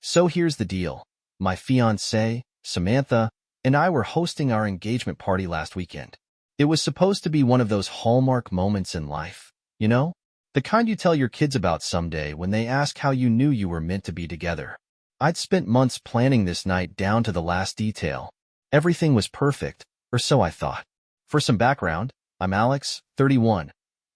So here's the deal. My fiancée, Samantha, and I were hosting our engagement party last weekend. It was supposed to be one of those hallmark moments in life, you know? The kind you tell your kids about someday when they ask how you knew you were meant to be together. I'd spent months planning this night down to the last detail. Everything was perfect, or so I thought. For some background, I'm Alex, 31,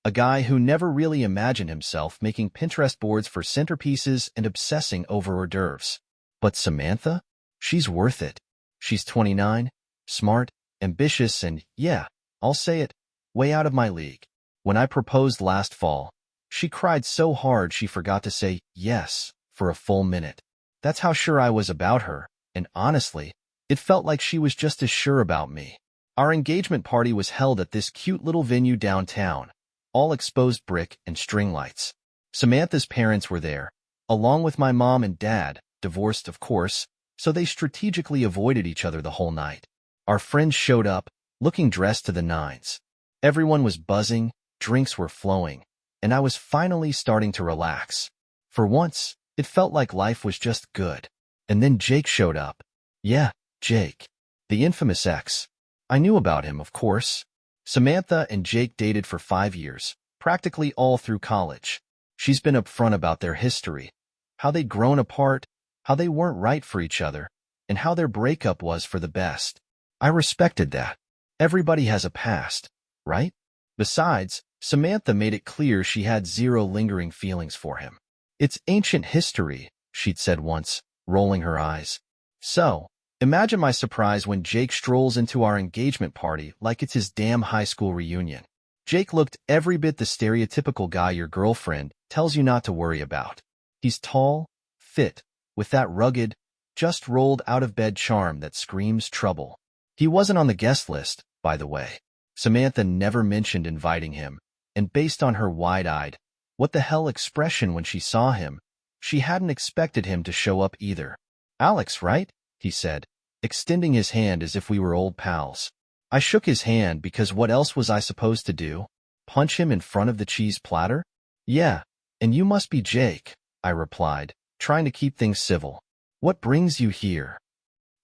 a guy who never really imagined himself making Pinterest boards for centerpieces and obsessing over hors d'oeuvres. But Samantha? She's worth it. She's 29, smart, ambitious, and yeah, I'll say it, way out of my league. When I proposed last fall, she cried so hard she forgot to say yes for a full minute. That's how sure I was about her, and honestly, it felt like she was just as sure about me. Our engagement party was held at this cute little venue downtown, all exposed brick and string lights. Samantha's parents were there, along with my mom and dad, divorced of course, so they strategically avoided each other the whole night. Our friends showed up, looking dressed to the nines. Everyone was buzzing, drinks were flowing, and I was finally starting to relax. For once, it felt like life was just good. And then Jake showed up. Yeah, Jake. The infamous ex. I knew about him, of course. Samantha and Jake dated for 5 years, practically all through college. She's been upfront about their history, how they'd grown apart, how they weren't right for each other, and how their breakup was for the best. I respected that. Everybody has a past, right? Besides, Samantha made it clear she had zero lingering feelings for him. It's ancient history, she'd said once, rolling her eyes. So, imagine my surprise when Jake strolls into our engagement party like it's his damn high school reunion. Jake looked every bit the stereotypical guy your girlfriend tells you not to worry about. He's tall, fit, with that rugged, just rolled out of bed charm that screams trouble. He wasn't on the guest list, by the way. Samantha never mentioned inviting him, and based on her wide-eyed, what the hell expression when she saw him, she hadn't expected him to show up either. Alex, right? He said, extending his hand as if we were old pals. I shook his hand because what else was I supposed to do? Punch him in front of the cheese platter? Yeah, and you must be Jake, I replied, trying to keep things civil. What brings you here?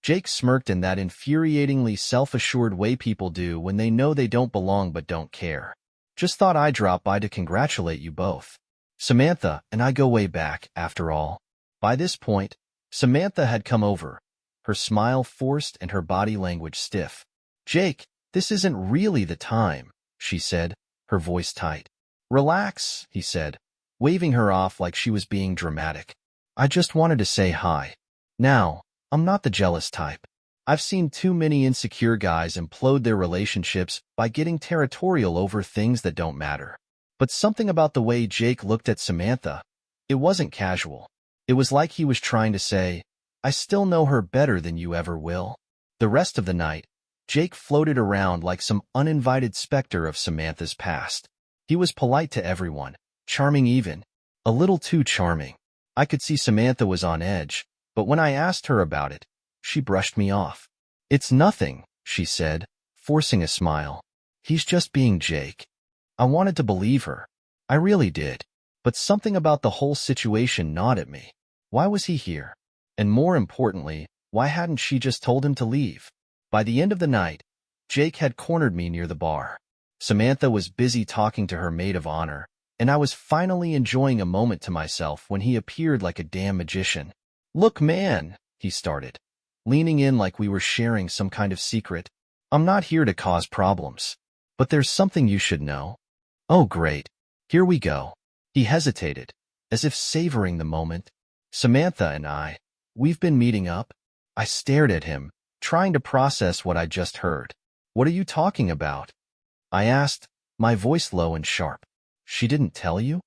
Jake smirked in that infuriatingly self-assured way people do when they know they don't belong but don't care. Just thought I'd drop by to congratulate you both. Samantha and I go way back, after all. By this point, Samantha had come over, her smile forced and her body language stiff. Jake, this isn't really the time, she said, her voice tight. Relax, he said, waving her off like she was being dramatic. I just wanted to say hi. Now, I'm not the jealous type. I've seen too many insecure guys implode their relationships by getting territorial over things that don't matter. But something about the way Jake looked at Samantha, it wasn't casual. It was like he was trying to say, I still know her better than you ever will. The rest of the night, Jake floated around like some uninvited specter of Samantha's past. He was polite to everyone, charming even, a little too charming. I could see Samantha was on edge, but when I asked her about it, she brushed me off. It's nothing, she said, forcing a smile. He's just being Jake. I wanted to believe her. I really did. But something about the whole situation gnawed at me. Why was he here? And more importantly, why hadn't she just told him to leave? By the end of the night, Jake had cornered me near the bar. Samantha was busy talking to her maid of honor, and I was finally enjoying a moment to myself when he appeared like a damn magician. Look, man, he started, leaning in like we were sharing some kind of secret. I'm not here to cause problems. But there's something you should know. Oh, great. Here we go. He hesitated, as if savoring the moment. Samantha and we've been meeting up. I stared at him, trying to process what I just heard. What are you talking about? I asked, my voice low and sharp. She didn't tell you?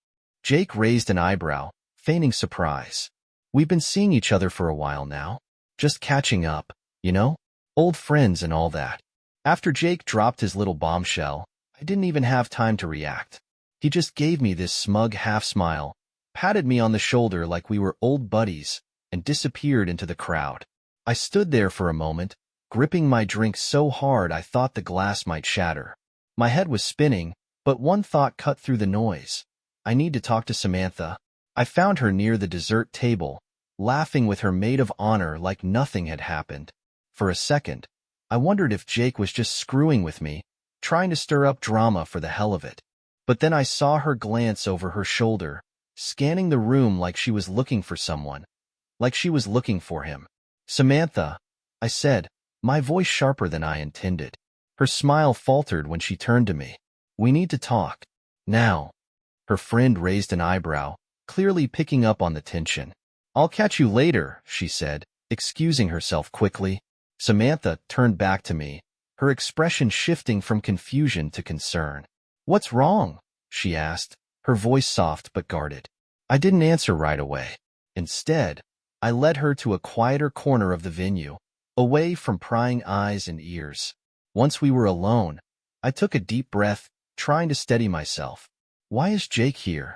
Jake raised an eyebrow, feigning surprise. We've been seeing each other for a while now. Just catching up, you know? Old friends and all that. After Jake dropped his little bombshell, I didn't even have time to react. He just gave me this smug half-smile, patted me on the shoulder like we were old buddies, and disappeared into the crowd. I stood there for a moment, gripping my drink so hard I thought the glass might shatter. My head was spinning, but one thought cut through the noise. I need to talk to Samantha. I found her near the dessert table, laughing with her maid of honor like nothing had happened. For a second, I wondered if Jake was just screwing with me, trying to stir up drama for the hell of it. But then I saw her glance over her shoulder, scanning the room like she was looking for someone, like she was looking for him. "Samantha," I said, my voice sharper than I intended. Her smile faltered when she turned to me. "We need to talk. Now." Her friend raised an eyebrow, clearly picking up on the tension. "I'll catch you later," she said, excusing herself quickly. Samantha turned back to me, her expression shifting from confusion to concern. "What's wrong?" she asked, her voice soft but guarded. I didn't answer right away. Instead, I led her to a quieter corner of the venue, away from prying eyes and ears. Once we were alone, I took a deep breath, trying to steady myself. "Why is Jake here?"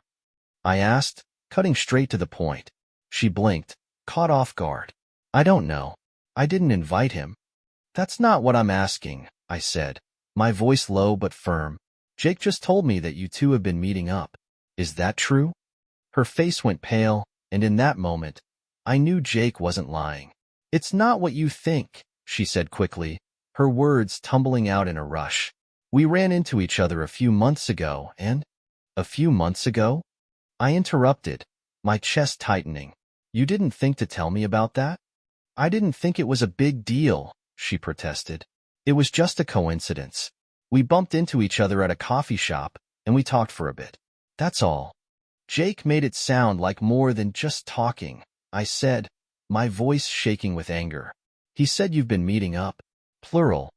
I asked, cutting straight to the point. She blinked, caught off guard. "I don't know. I didn't invite him." "That's not what I'm asking," I said, my voice low but firm. "Jake just told me that you two have been meeting up. Is that true?" Her face went pale, and in that moment, I knew Jake wasn't lying. "It's not what you think," she said quickly, her words tumbling out in a rush. "We ran into each other a few months ago, and—" "A few months ago?" I interrupted, my chest tightening. "You didn't think to tell me about that?" "I didn't think it was a big deal," she protested. "It was just a coincidence. We bumped into each other at a coffee shop, and we talked for a bit. That's all." "Jake made it sound like more than just talking," I said, my voice shaking with anger. "He said you've been meeting up. Plural."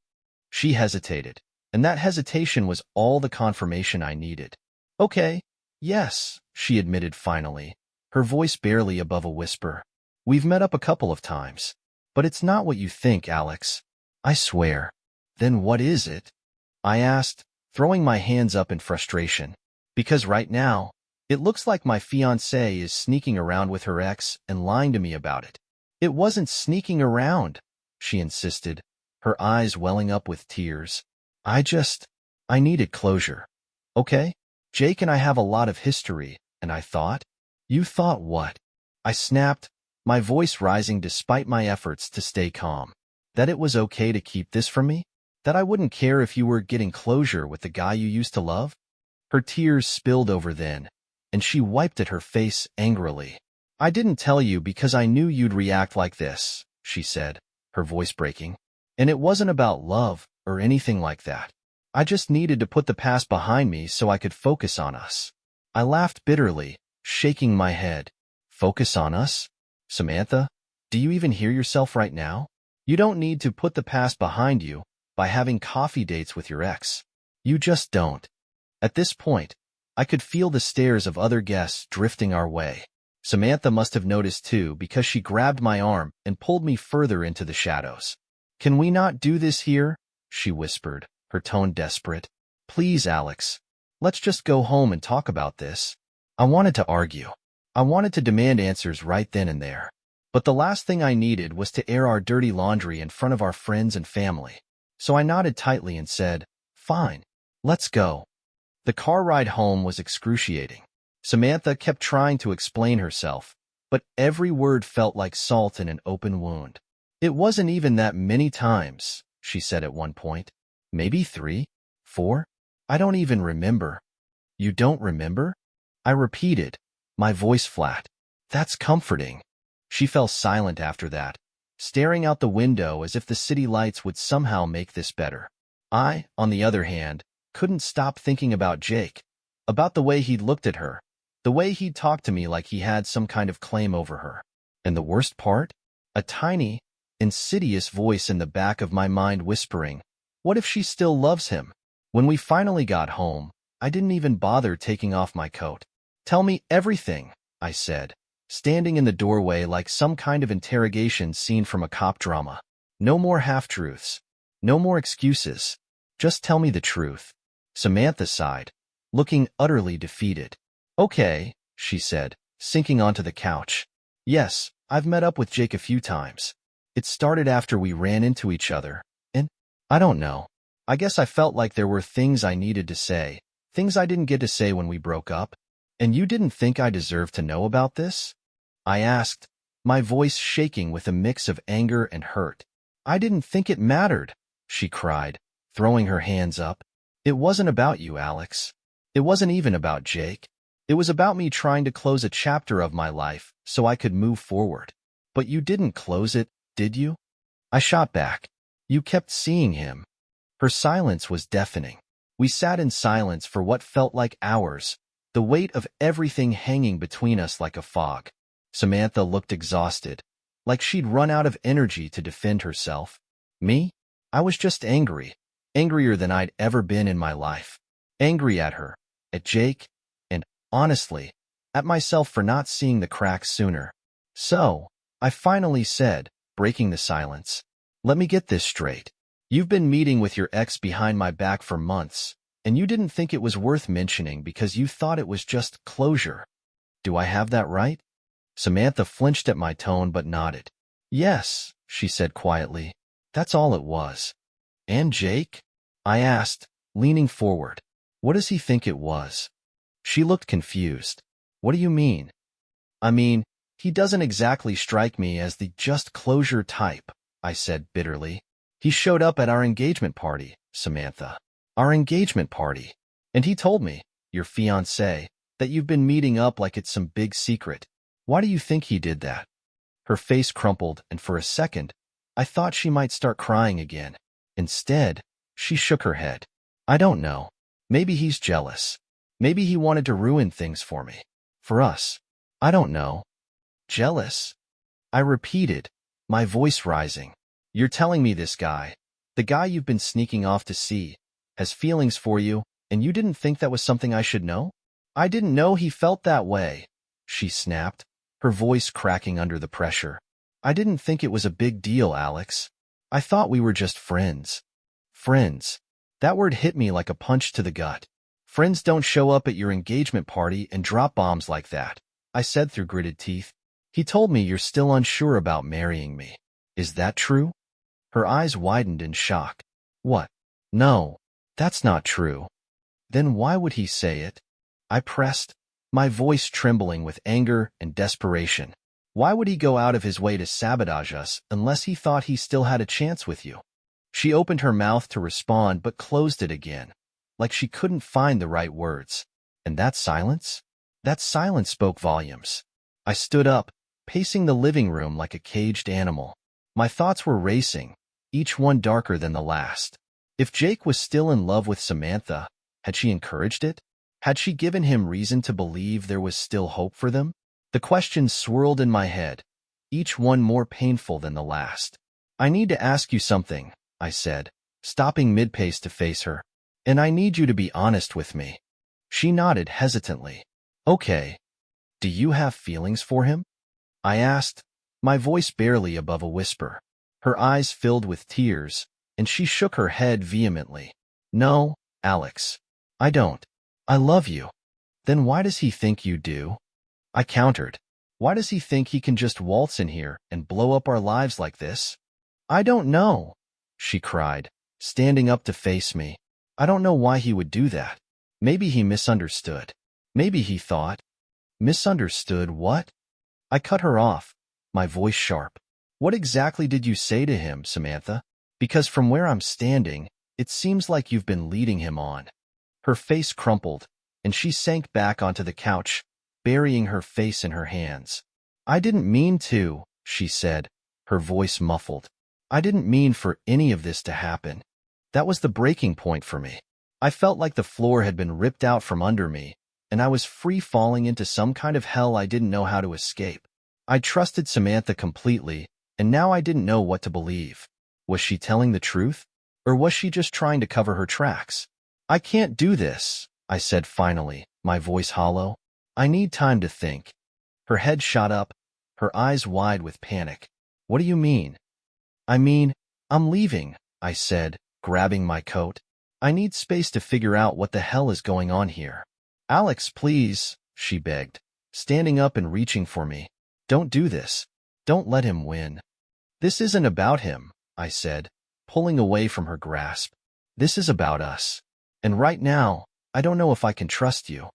She hesitated, and that hesitation was all the confirmation I needed. "Okay, yes," she admitted finally, her voice barely above a whisper. "We've met up a couple of times. But it's not what you think, Alex. I swear." "Then what is it?" I asked, throwing my hands up in frustration. "Because right now, it looks like my fiancée is sneaking around with her ex and lying to me about it." "It wasn't sneaking around," she insisted, her eyes welling up with tears. I needed closure. "Okay? Jake and I have a lot of history, and I thought—" "You thought what?" I snapped, my voice rising despite my efforts to stay calm. "That it was okay to keep this from me? That I wouldn't care if you were getting closure with the guy you used to love?" Her tears spilled over then, and she wiped at her face angrily. "I didn't tell you because I knew you'd react like this," she said, her voice breaking. "And it wasn't about love or anything like that. I just needed to put the past behind me so I could focus on us." I laughed bitterly, shaking my head. "Focus on us? Samantha, do you even hear yourself right now? You don't need to put the past behind you by having coffee dates with your ex. You just don't." At this point, I could feel the stares of other guests drifting our way. Samantha must have noticed too because she grabbed my arm and pulled me further into the shadows. "Can we not do this here?" she whispered, her tone desperate. "Please, Alex. Let's just go home and talk about this." I wanted to argue. I wanted to demand answers right then and there. But the last thing I needed was to air our dirty laundry in front of our friends and family. So I nodded tightly and said, "Fine. Let's go." The car ride home was excruciating. Samantha kept trying to explain herself, but every word felt like salt in an open wound. "It wasn't even that many times," she said at one point. "Maybe 3, 4? I don't even remember." "You don't remember?" I repeated, my voice flat. "That's comforting." She fell silent after that, staring out the window as if the city lights would somehow make this better. I, on the other hand, couldn't stop thinking about Jake, about the way he'd looked at her, the way he'd talked to me like he had some kind of claim over her. And the worst part? A tiny, insidious voice in the back of my mind whispering, what if she still loves him? When we finally got home, I didn't even bother taking off my coat. "Tell me everything," I said, standing in the doorway like some kind of interrogation scene from a cop drama. "No more half-truths. No more excuses. Just tell me the truth." Samantha sighed, looking utterly defeated. "Okay," she said, sinking onto the couch. "Yes, I've met up with Jake a few times. It started after we ran into each other, and I don't know. I guess I felt like there were things I needed to say, things I didn't get to say when we broke up. And you didn't think I deserved to know about this?" I asked, my voice shaking with a mix of anger and hurt. I didn't think it mattered, she cried, throwing her hands up. It wasn't about you, Alex. It wasn't even about Jake. It was about me trying to close a chapter of my life so I could move forward. But you didn't close it, did you? I shot back. You kept seeing him. Her silence was deafening. We sat in silence for what felt like hours, the weight of everything hanging between us like a fog. Samantha looked exhausted, like she'd run out of energy to defend herself. Me? I was just angry, angrier than I'd ever been in my life. Angry at her, at Jake, and, honestly, at myself for not seeing the cracks sooner. So, I finally said, breaking the silence, let me get this straight. You've been meeting with your ex behind my back for months, and you didn't think it was worth mentioning because you thought it was just closure. Do I have that right? Samantha flinched at my tone but nodded. Yes, she said quietly. That's all it was. And Jake? I asked, leaning forward. What does he think it was? She looked confused. What do you mean? I mean, he doesn't exactly strike me as the just closure type, I said bitterly. He showed up at our engagement party, Samantha. Our engagement party. And he told me, your fiancé, that you've been meeting up like it's some big secret. Why do you think he did that? Her face crumpled, and for a second, I thought she might start crying again. Instead, she shook her head. I don't know. Maybe he's jealous. Maybe he wanted to ruin things for me. For us. I don't know. Jealous? I repeated, my voice rising. You're telling me this guy, the guy you've been sneaking off to see, has feelings for you, and you didn't think that was something I should know? I didn't know he felt that way, she snapped, her voice cracking under the pressure. I didn't think it was a big deal, Alex. I thought we were just friends. Friends. That word hit me like a punch to the gut. Friends don't show up at your engagement party and drop bombs like that, I said through gritted teeth. He told me you're still unsure about marrying me. Is that true? Her eyes widened in shock. What? No, that's not true. Then why would he say it? I pressed, my voice trembling with anger and desperation. Why would he go out of his way to sabotage us unless he thought he still had a chance with you? She opened her mouth to respond but closed it again, like she couldn't find the right words. And that silence? That silence spoke volumes. I stood up, pacing the living room like a caged animal. My thoughts were racing, each one darker than the last. If Jake was still in love with Samantha, had she encouraged it? Had she given him reason to believe there was still hope for them? The questions swirled in my head, each one more painful than the last. I need to ask you something, I said, stopping mid-pace to face her. And I need you to be honest with me. She nodded hesitantly. Okay. Do you have feelings for him? I asked, my voice barely above a whisper. Her eyes filled with tears, and she shook her head vehemently. No, Alex. I don't. I love you. Then why does he think you do? I countered. Why does he think he can just waltz in here and blow up our lives like this? I don't know, she cried, standing up to face me. I don't know why he would do that. Maybe he misunderstood. Maybe he thought. Misunderstood what? I cut her off, my voice sharp. What exactly did you say to him, Samantha? Because from where I'm standing, it seems like you've been leading him on. Her face crumpled, and she sank back onto the couch, burying her face in her hands. I didn't mean to, she said, her voice muffled. I didn't mean for any of this to happen. That was the breaking point for me. I felt like the floor had been ripped out from under me, and I was free falling into some kind of hell I didn't know how to escape. I trusted Samantha completely, and now I didn't know what to believe. Was she telling the truth? Or was she just trying to cover her tracks? I can't do this, I said finally, my voice hollow. I need time to think. Her head shot up, her eyes wide with panic. What do you mean? I mean, I'm leaving, I said, grabbing my coat. I need space to figure out what the hell is going on here. Alex, please, she begged, standing up and reaching for me. Don't do this. Don't let him win. This isn't about him, I said, pulling away from her grasp. This is about us. And right now, I don't know if I can trust you.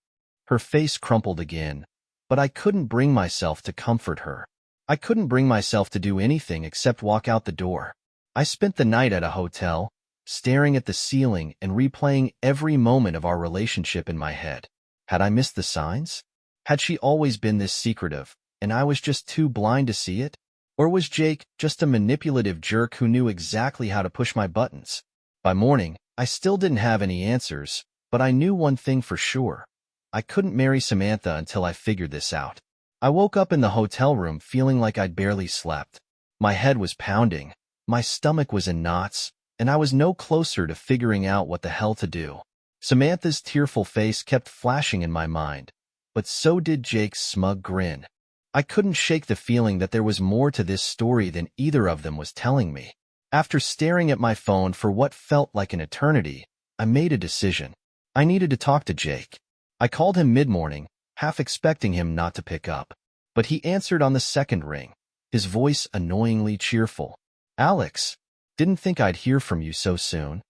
Her face crumpled again, but I couldn't bring myself to comfort her. I couldn't bring myself to do anything except walk out the door. I spent the night at a hotel, staring at the ceiling and replaying every moment of our relationship in my head. Had I missed the signs? Had she always been this secretive, and I was just too blind to see it? Or was Jake just a manipulative jerk who knew exactly how to push my buttons? By morning, I still didn't have any answers, but I knew one thing for sure. I couldn't marry Samantha until I figured this out. I woke up in the hotel room feeling like I'd barely slept. My head was pounding, my stomach was in knots, and I was no closer to figuring out what the hell to do. Samantha's tearful face kept flashing in my mind, but so did Jake's smug grin. I couldn't shake the feeling that there was more to this story than either of them was telling me. After staring at my phone for what felt like an eternity, I made a decision. I needed to talk to Jake. I called him mid-morning, half expecting him not to pick up. But he answered on the second ring, his voice annoyingly cheerful. "Alex, didn't think I'd hear from you so soon."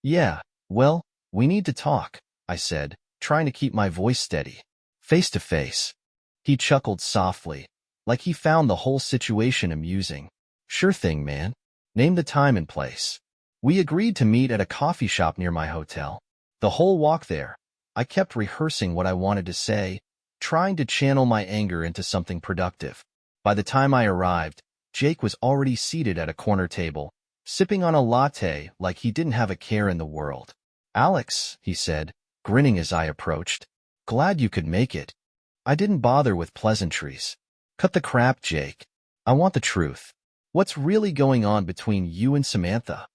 "Yeah, well, we need to talk," I said, trying to keep my voice steady. "Face to face." He chuckled softly, like he found the whole situation amusing. "Sure thing, man. Name the time and place." We agreed to meet at a coffee shop near my hotel. The whole walk there, I kept rehearsing what I wanted to say, trying to channel my anger into something productive. By the time I arrived, Jake was already seated at a corner table, sipping on a latte like he didn't have a care in the world. "Alex," he said, grinning as I approached. "Glad you could make it." I didn't bother with pleasantries. "Cut the crap, Jake. I want the truth. What's really going on between you and Samantha?"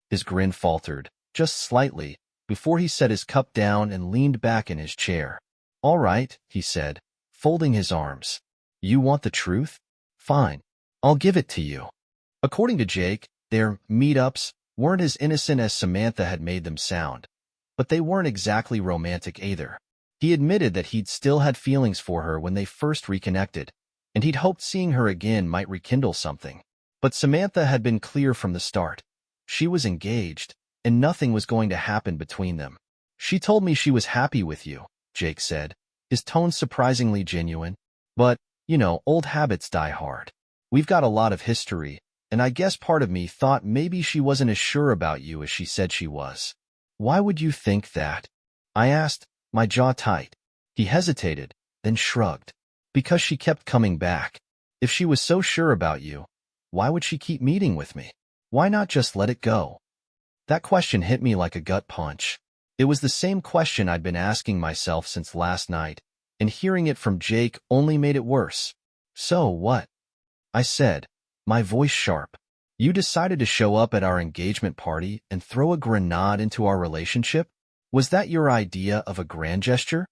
His grin faltered, just slightly, before he set his cup down and leaned back in his chair. "All right," he said, folding his arms. "You want the truth? Fine. I'll give it to you." According to Jake, their meetups weren't as innocent as Samantha had made them sound, but they weren't exactly romantic either. He admitted that he'd still had feelings for her when they first reconnected, and he'd hoped seeing her again might rekindle something. But Samantha had been clear from the start. She was engaged, and nothing was going to happen between them. "She told me she was happy with you," Jake said, his tone surprisingly genuine. "But, old habits die hard. We've got a lot of history, and I guess part of me thought maybe she wasn't as sure about you as she said she was." "Why would you think that?" I asked, my jaw tight. He hesitated, then shrugged. "Because she kept coming back. If she was so sure about you, why would she keep meeting with me? Why not just let it go?" That question hit me like a gut punch. It was the same question I'd been asking myself since last night, and hearing it from Jake only made it worse. "So what?" I said, my voice sharp. "You decided to show up at our engagement party and throw a grenade into our relationship? Was that your idea of a grand gesture?"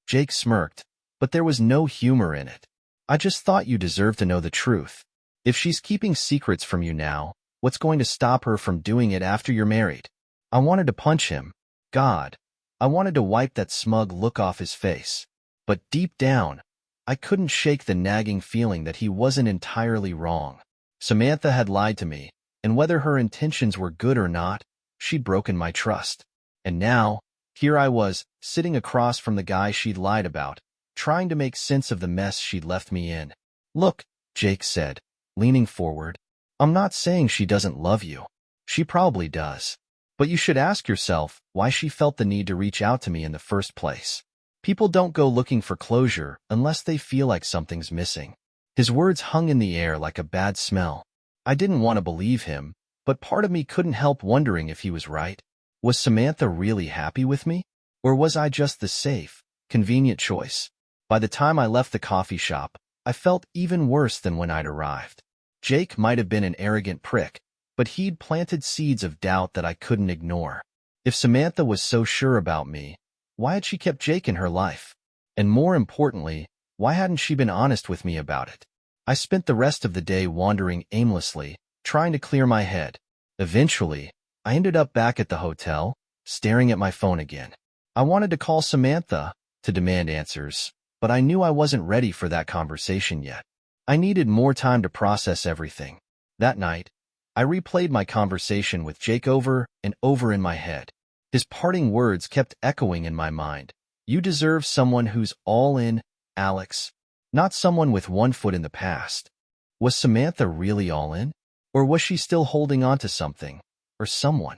Jake smirked, but there was no humor in it. "I just thought you deserved to know the truth. If she's keeping secrets from you now, what's going to stop her from doing it after you're married?" I wanted to punch him. God, I wanted to wipe that smug look off his face. But deep down, I couldn't shake the nagging feeling that he wasn't entirely wrong. Samantha had lied to me, and whether her intentions were good or not, she'd broken my trust. And now, here I was, sitting across from the guy she'd lied about, trying to make sense of the mess she'd left me in. "Look," Jake said, leaning forward, "I'm not saying she doesn't love you. She probably does. But you should ask yourself why she felt the need to reach out to me in the first place. People don't go looking for closure unless they feel like something's missing." His words hung in the air like a bad smell. I didn't want to believe him, but part of me couldn't help wondering if he was right. Was Samantha really happy with me? Or was I just the safe, convenient choice? By the time I left the coffee shop, I felt even worse than when I'd arrived. Jake might have been an arrogant prick, but he'd planted seeds of doubt that I couldn't ignore. If Samantha was so sure about me, why had she kept Jake in her life? And more importantly, why hadn't she been honest with me about it? I spent the rest of the day wandering aimlessly, trying to clear my head. Eventually, I ended up back at the hotel, staring at my phone again. I wanted to call Samantha to demand answers, but I knew I wasn't ready for that conversation yet. I needed more time to process everything. That night, I replayed my conversation with Jake over and over in my head. His parting words kept echoing in my mind. "You deserve someone who's all in, Alex, not someone with one foot in the past." Was Samantha really all in? Or was she still holding on to something? Or someone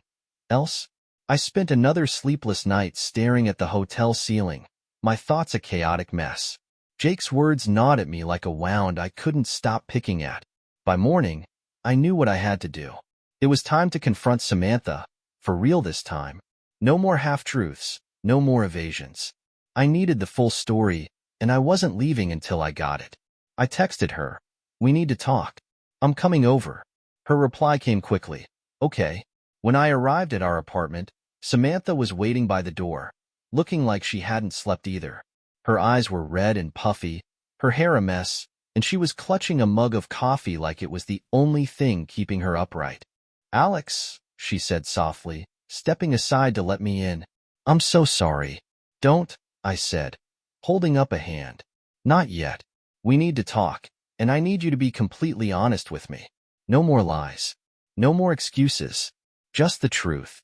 else? I spent another sleepless night staring at the hotel ceiling, my thoughts a chaotic mess. Jake's words gnawed at me like a wound I couldn't stop picking at. By morning, I knew what I had to do. It was time to confront Samantha, for real this time. No more half-truths, no more evasions. I needed the full story, and I wasn't leaving until I got it. I texted her, "We need to talk. I'm coming over." Her reply came quickly, "Okay." When I arrived at our apartment, Samantha was waiting by the door, looking like she hadn't slept either. Her eyes were red and puffy, her hair a mess, and she was clutching a mug of coffee like it was the only thing keeping her upright. "Alex," she said softly, stepping aside to let me in. "I'm so sorry." "Don't," I said, holding up a hand. "Not yet. We need to talk, and I need you to be completely honest with me. No more lies. No more excuses. Just the truth."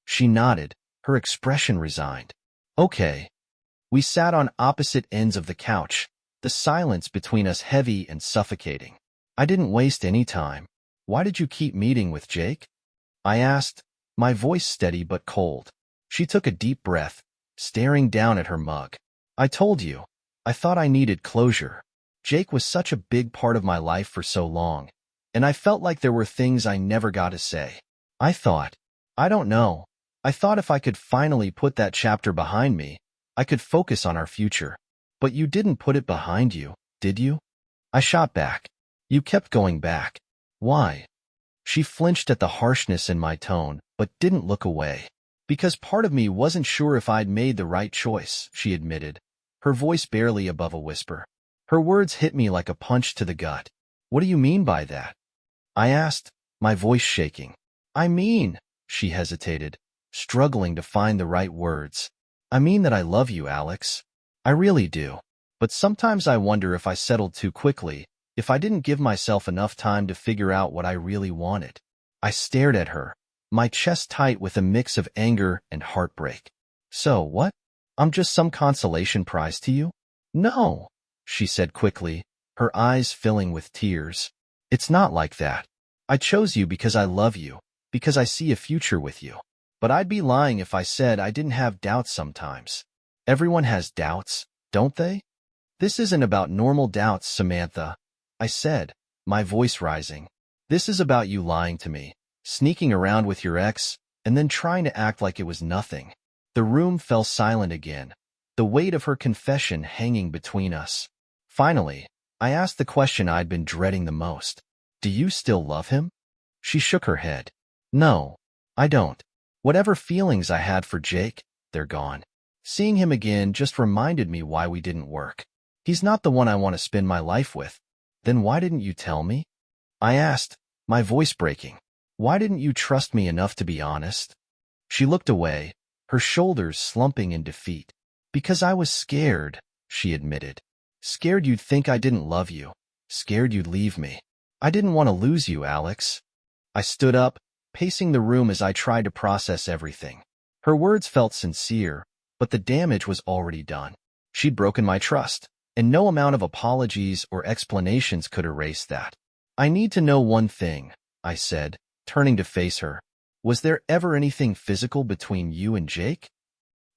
She nodded, her expression resigned. "Okay." We sat on opposite ends of the couch, the silence between us heavy and suffocating. I didn't waste any time. "Why did you keep meeting with Jake?" I asked, my voice steady but cold. She took a deep breath, staring down at her mug. "I told you. I thought I needed closure. Jake was such a big part of my life for so long, and I felt like there were things I never got to say. I don't know. I thought if I could finally put that chapter behind me, I could focus on our future. But you didn't put it behind you, did you?" I shot back. "You kept going back. Why?" She flinched at the harshness in my tone, but didn't look away. "Because part of me wasn't sure if I'd made the right choice," she admitted, her voice barely above a whisper. Her words hit me like a punch to the gut. "What do you mean by that?" I asked, my voice shaking. "I mean," she hesitated, struggling to find the right words. "I mean that I love you, Alex. I really do. But sometimes I wonder if I settled too quickly, if I didn't give myself enough time to figure out what I really wanted." I stared at her, my chest tight with a mix of anger and heartbreak. "So what? I'm just some consolation prize to you?" "No," she said quickly, her eyes filling with tears. "It's not like that. I chose you because I love you, because I see a future with you. But I'd be lying if I said I didn't have doubts sometimes. Everyone has doubts, don't they?" "This isn't about normal doubts, Samantha," I said, my voice rising. "This is about you lying to me, sneaking around with your ex, and then trying to act like it was nothing." The room fell silent again, the weight of her confession hanging between us. Finally, I asked the question I'd been dreading the most. "Do you still love him?" She shook her head. "No, I don't. Whatever feelings I had for Jake, they're gone. Seeing him again just reminded me why we didn't work. He's not the one I want to spend my life with." "Then why didn't you tell me?" I asked, my voice breaking. "Why didn't you trust me enough to be honest?" She looked away, her shoulders slumping in defeat. "Because I was scared," she admitted. "Scared you'd think I didn't love you. Scared you'd leave me. I didn't want to lose you, Alex." I stood up, pacing the room as I tried to process everything. Her words felt sincere, but the damage was already done. She'd broken my trust, and no amount of apologies or explanations could erase that. "I need to know one thing," I said, turning to face her. "Was there ever anything physical between you and Jake?"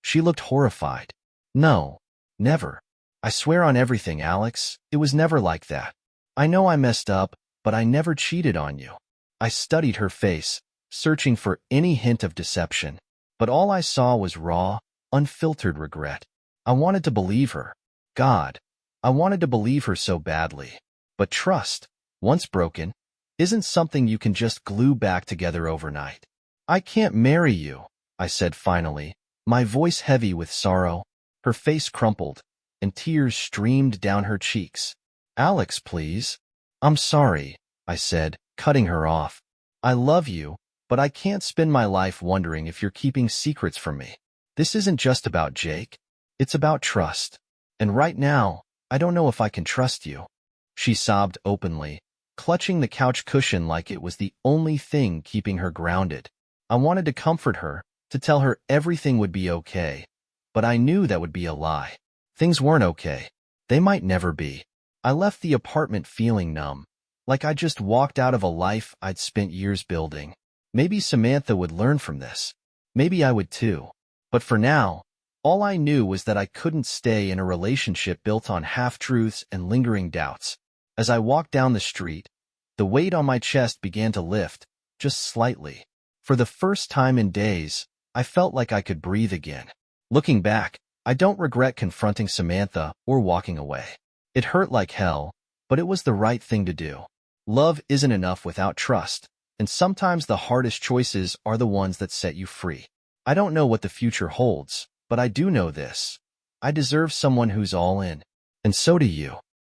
She looked horrified. "No, never. I swear on everything, Alex, it was never like that. I know I messed up, but I never cheated on you." I studied her face, searching for any hint of deception, but all I saw was raw, unfiltered regret. I wanted to believe her. God, I wanted to believe her so badly. But trust, once broken, isn't something you can just glue back together overnight. "I can't marry you," I said finally, my voice heavy with sorrow. Her face crumpled, and tears streamed down her cheeks. "Alex, please." "I'm sorry," I said, cutting her off. "I love you, but I can't spend my life wondering if you're keeping secrets from me. This isn't just about Jake. It's about trust. And right now, I don't know if I can trust you." She sobbed openly, clutching the couch cushion like it was the only thing keeping her grounded. I wanted to comfort her, to tell her everything would be okay, but I knew that would be a lie. Things weren't okay. They might never be. I left the apartment feeling numb, like I just walked out of a life I'd spent years building. Maybe Samantha would learn from this. Maybe I would too. But for now, all I knew was that I couldn't stay in a relationship built on half-truths and lingering doubts. As I walked down the street, the weight on my chest began to lift, just slightly. For the first time in days, I felt like I could breathe again. Looking back, I don't regret confronting Samantha or walking away. It hurt like hell, but it was the right thing to do. Love isn't enough without trust, and sometimes the hardest choices are the ones that set you free. I don't know what the future holds, but I do know this. I deserve someone who's all in. And so do you.